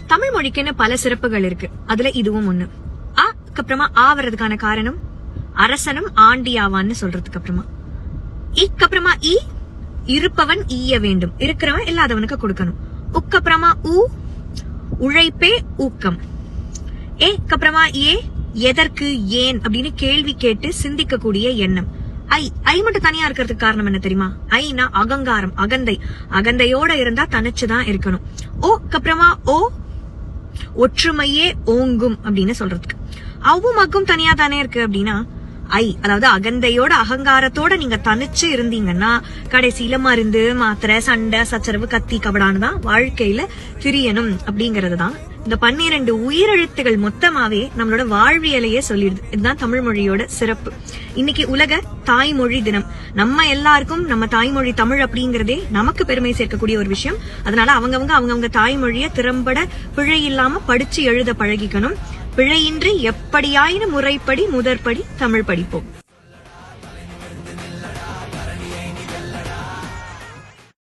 தமிழ் மொழிக்குன்னு பல சிறப்புகள் இருக்கு. அதுல இதுவும் ஒண்ணு. அப்புறமா ஆ வர்றதுக்கான காரணம் அரசனும் ஆண்டியாவான்னு சொல்றதுக்கு அப்புறமா. இக்கப்புறமா இருப்பவன் ஈய வேண்டும், இருக்கிறவன் இல்லாதவனுக்கு கொடுக்கணும். உக்கப்புறமா உழைப்பே ஊக்கம். ஏக்கப்புறமா எதற்கு ஏன் அப்படின்னு கேள்வி கேட்டு சிந்திக்க கூடிய எண்ணம். ஐ மட்டும் தனியா இருக்கிறதுக்கு காரணம் என்ன தெரியுமா? ஐனா அகங்காரம், அகந்தையோட இருந்தா தனிச்சுதான் இருக்கணும். ஓக்கப்புறமா ஒற்றுமையே ஓங்கும் அப்படின்னு சொல்றதுக்கு. அவ்வும் அக்கும் தனியா தானே இருக்கு அப்படின்னா அதாவது அகந்தையோட அகங்காரத்தோட நீங்க தனிச்சு இருந்தீங்கன்னா கடைசியில மருந்து மாத்திரை சண்டை சச்சரவு கத்தி கபடான்னு தான் வாழ்க்கையில திரியணும் அப்படிங்கறதுதான். இந்த 12 உயிரெழுத்துகள் மொத்தமாவே நம்மளோட வாழ்வியலையே சொல்லிடுது. இதுதான் தமிழ் மொழியோட சிறப்பு. இன்னைக்கு உலக தாய்மொழி தினம். நம்ம எல்லாருக்கும் நம்ம தாய்மொழி தமிழ் அப்படிங்கறதே நமக்கு பெருமை சேர்க்கக்கூடிய ஒரு விஷயம். அதனால அவங்கவங்க தாய்மொழிய திறம்பட பிழை இல்லாம படிச்சு எழுத பழகிக்கணும். பிழையின்றி எப்படியாயினும் முறைப்படி முதற்படி தமிழ் படிப்போம்.